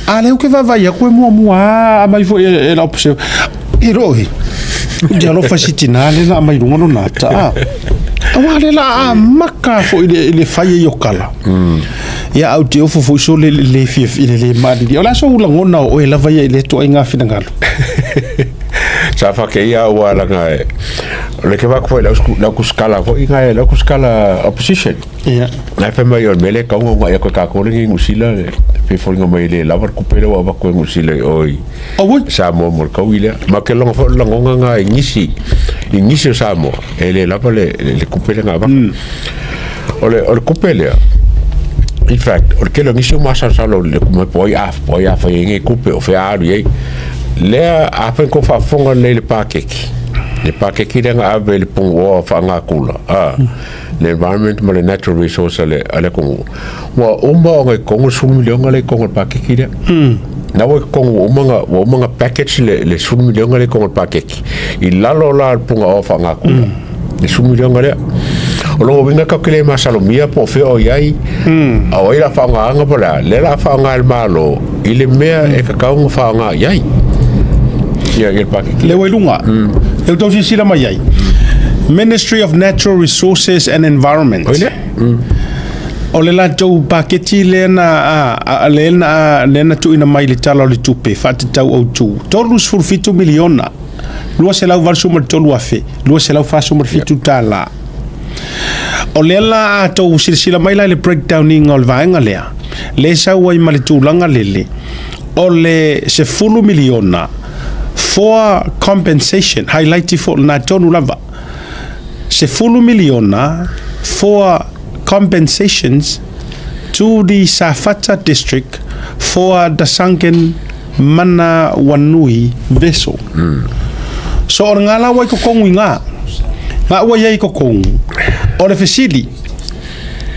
Ale o ke vai ya ko mo a mai fo e la opse e roi dia lo fasitina le na mai rungo na ta awale la maka fo ile fai yo kala ya au te ofo fo so le le madi ola so la ngona o e la vai ile to inga finangalo sa fa ke ia wala ngai le ke va ko la kuskala ko inga la kuskala opposition ya na pe mai o mele ka ngo ya ko ka ko le ngusila pe fo ngo mai le la var ko pele wa ko ngusila oi sa mo mo ka wile ma ke lo fo la nga ingisi sa mo ele la pale le kupele nga ba ole kupele in fact o ke lo ngisi ma sa lo le mo poi a fa nge kupe o fe a ri le a pen ko fa fonga le pakeki nga ave le pung o fa nga kula le environment ma le natural resource ale ko wa umba ngai ko sumi le ngale ko pakeki de na wo ko o manga package le sumi le ngale ko pakeki i lalo la punga o fa nga kula le sumi le ngale o lo vinga ka kele ma salomia po fe o yai a o ila fa nga pola le la fa nga malo ile mea e ka ka un fa nga yai ya el pakeki le welunga eu tô sila mai ai Ministry of Natural Resources and Environment o le la tau paketi lena tu ina mai le tala le tupe fati tau au tu tolu sfurfitu miliona lua se lau valsu mar tolu afe lua se lau fasu mar fitu tala o le la tau sila mai la le breakdowning o le vaenga lea le sau ai ma le tūlanga lele o le se fulu miliona for compensation highlighti for na tonu lava se fulu miliona for compensations to the Safata district for the sunken Mana Wanui vessel. So or ngala wai ko kongu nga wai ko kongu or the facility,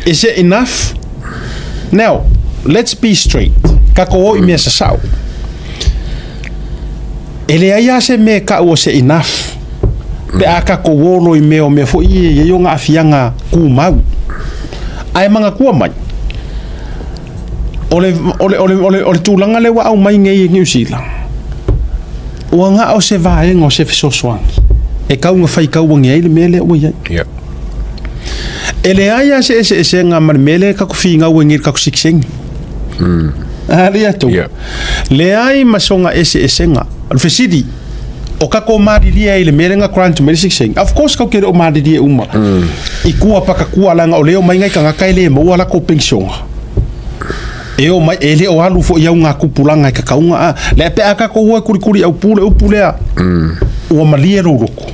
is it enough? Now let's be straight. Kako i me sa sao ele aya se me ka o se enough pe aka ko wolo i me o me fo i yo nga afianga ku mau ai manga ku mai ole tulanga le wa au mai ngai New Zealand o nga o se vai ngo se so swang e ka nga fai ka wangi ai le mele o ya ele aya se nga mar mele ka ku finga wangi ka ku sikseng ali atu le ai masonga nga alfesidi o ka ko mariria ile merenga grant medicine of course ka ke o mariria uma ikua paka kua langa o leo mai ngai ka kai le mo ala ko pension e o mai ele o alu fo ia nga kupulanga ka kaunga le pe aka ko wa kuri au pule o malia roko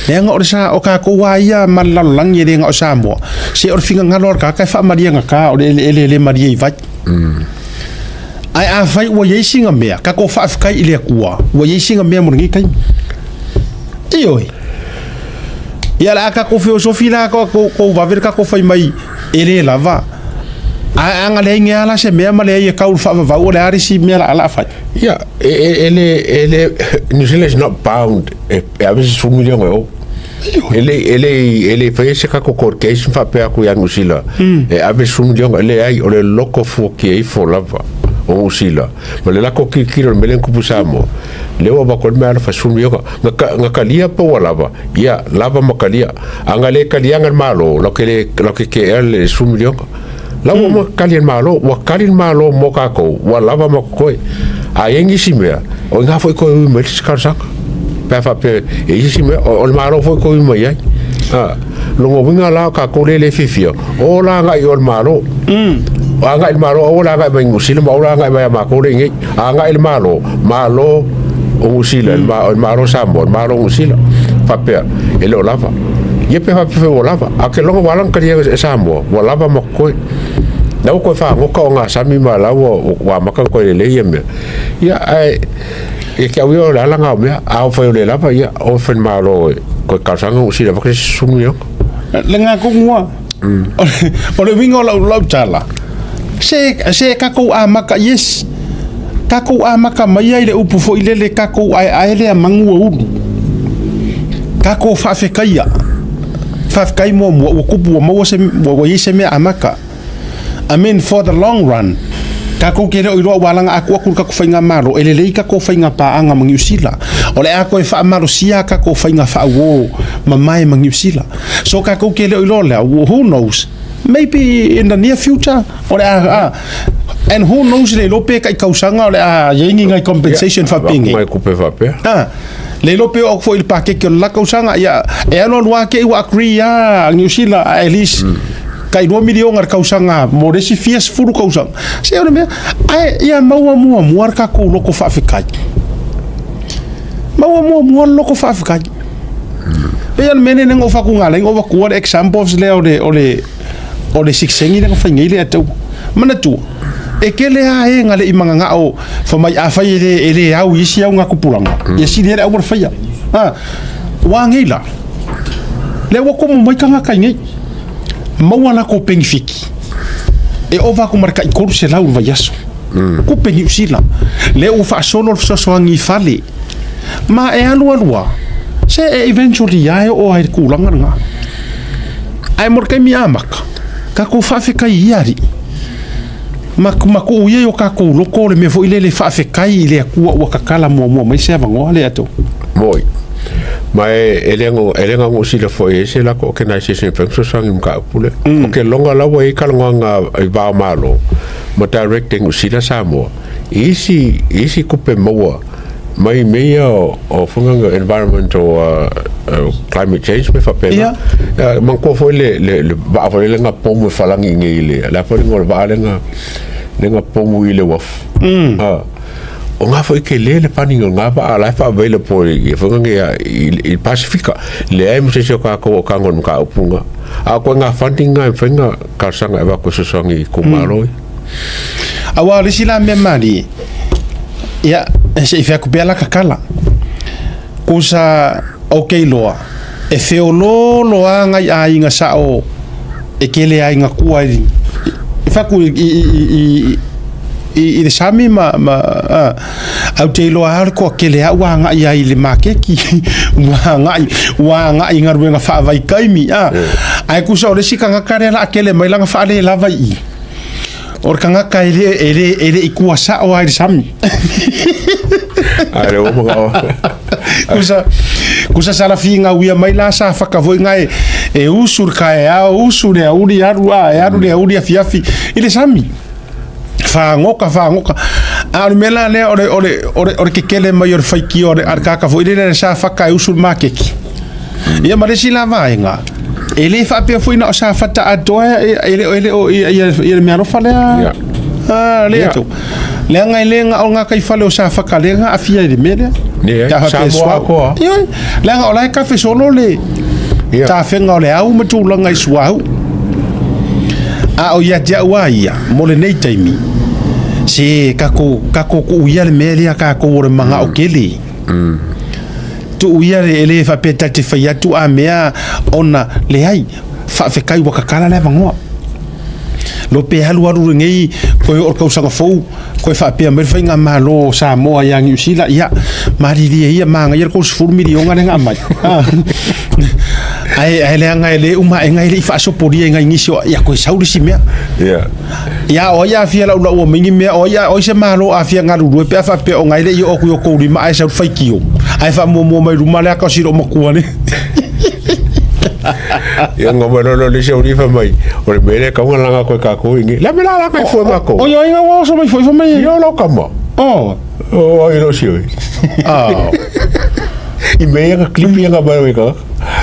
le nga o sa o ka ko wa ia malalo langi le nga o sa mo se o finga ngalor ka kai fa maria nga ka o le maria i vai ai a fai wa yesinga mea ka ko fa kai ile kua wa yesinga mea mo ngi kai ioi ya la ka ko filosofia la ko va ver ka ko fai mai ele lava a nga le ngia la se mea male ye ka fa va o le ari si mea la fa ya ele New Zealand is not bound e a veces un millón o ele fai se ka ko corcation fa pe ku ya New Zealand e a veces un millón ele ai o le loco fo ke i fo lava o usila male la ko kiro melen ku pusamo le wa ko me ala fasun yo nga kalia po lava ya lava makalia angale kalia ngal malo lo ke el sum yo la mo kalia malo wa kalia malo mo ka ko wa lava mo ko a yengi simea o nga foi ko me skarsak pa fa pe e simea o malo foi ko mo ya lo mo vinga la ka ko le fifio o la nga yo malo anga il malo o la ga ben musila ma ora ga ma ko ringi anga il malo o musila il malo sambo malo musila fa pe e lo lava ye pe fa pe o lava a ke lo walan ka ye sambo o lava mo ko na ko fa ngo ka nga sami ma la wa ma ka ko le ye me ya e ke o la nga me a o fa le lava ya o fa malo ko ka sanga musila ba ke sumio le nga ko ngwa o le vingo la tala se kako amaka yes kako amaka mai ai le upu fo ile le kako ai le mangu u kako fa fe kai mo kupu mo se mo yese me amaka I mean for the long run ka ko kere o ilo walanga aku ka ko fainga maro ele le ka ko fainga pa anga mangi usila ole ako e fa maro sia ka ko fainga fa wo mamai mangi usila so ka ko kere o ilo le who knows maybe in the near future ole and who knows le lope ka kausanga ole yengi ngai compensation fa pingi mai kupe fa pe le lope o fo il paquet que la kausanga ya e ano wa ke wa agree ya New Zealand at least kai 2 milion ar kausanga mo resi fies furu kausanga se ora me ai ya maua mua ka ko loko fa afrika maua mua loko fa afrika pe ya mene ngo fa ku ngala ngo ku examples le ole siksengi ngo fa ngile atu mana tu e kele a e ngale i manga o fa mai a fa ele au isi au nga kupulanga ye si dere au fa ya wa ngila le wa ko mo mai kanga kai ngai mawala ko pengifiki e ova ko marka i koru se lau va yaso ko pengi usila le u fa solo so ngi fale ma e alua se eventually ya o ai kulanga nga ai morka mi amaka ka ko fa fe kai yari maku ye yo ka ko loko le me fo ile fa fe kai le ku wa kakala mo mai se vango le ato moi mai elengo ngo sila fo ese la organization penso sang ka pule ke longa la wa ikalonga i ba malo mo directing sila samo isi kupe mo mai meia o funga environmental climate change me fa pena man ko fo le ba fo le nga pomo falangi ngile la fo ngol ba lenga pomo ile waf o nga foi ke le paninga nga ba ala fa vele po e fonga i Pacifica le ai mo se ka ko kangon ka upunga a ko nga funding nga fenga ka sanga ba ko so songi ku malo awa le sila me mari ya se fa ku bela kakala kusa okay loa e feolo loa nga ai nga sao e kele ai nga kuai fa ku i le sami ma au te lo ar ko ke le wa nga ia i le makeki wa nga i ngaru nga fa vai kaimi ai ku so le sika nga kare la ke le mai langa fa le la vai or kanga kai ele i ku sa o ai sami ai o mo kusa sala finga uia mai la sa fa ka voi ngai e usur kai a usur e uri aru fiafi ile sami fa ngoka a mela le ore ke kele maior faiki ore arka ka foi le sa fa ka usul makeki ia mare sila vainga ele fa pe foi na sa fata adoa ele me arofa le le to le ngai le nga kai fa le sa fa ka le nga afia de mele ya sa mo ko le nga ola ka fe solo le ta fenga le au matu la ngai suau a o ya wa ia mo le nei taimi si kako ku ia le melia kako ore manga o keli tu ia le fa peta te fa ya tu a mea ona le ai fa fe kai wa kakala le vango lo pe halu aru ngei ko o ka usanga fou ko fa pe mer fa nga malo sa mo yang usila ya mari dia ia manga ia ko sfur milionga nga mai ai le nga le uma ngai le fa so podia ngai ngisio ya ko sauri si mea ya o ya fia la o mingi mea o ya o se malo a fia nga ru pe fa pe o ngai le o ku ko ri ma ai sa fa kio ai fa mo mai ruma le ka siro mo kuane yang ngomong le se uri fa mai o le mele ka nga nga ko ka ko ngi la mela la ka fo ma ko o yo nga wo so mai fo mai yo lo kama o yo si i me nga clip nga ba ka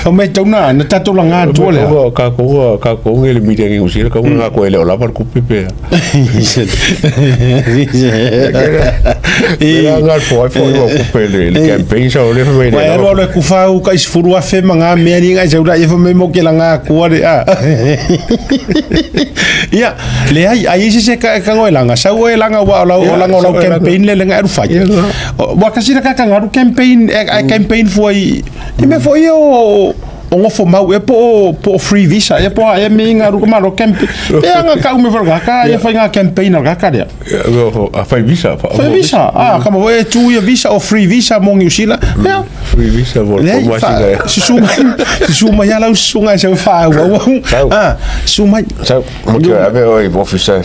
o me tona na tato la nga to le ka ko ngi mi de ngi usira ka nga ko le la par ku pepe e nga fo yo ku pele le campaign so le me de wa le ku fa u ka isfuru a fe manga me ni nga jaura e fo me mo ke la nga ku re ya le ai se ka ngo la nga sa o la nga wa la campaign le nga ru fa wa ka sira ka nga ru campaign campaign foi e me foi o ngofo mau e po free visa e po e minga ru ma ro campaign e anga ka me verga ka e fa nga campaign ga ka dia a fa visa kama we tu ya visa o free visa mo New Zealand free visa mo si suma ya la sunga se fa suma mo que ave o officer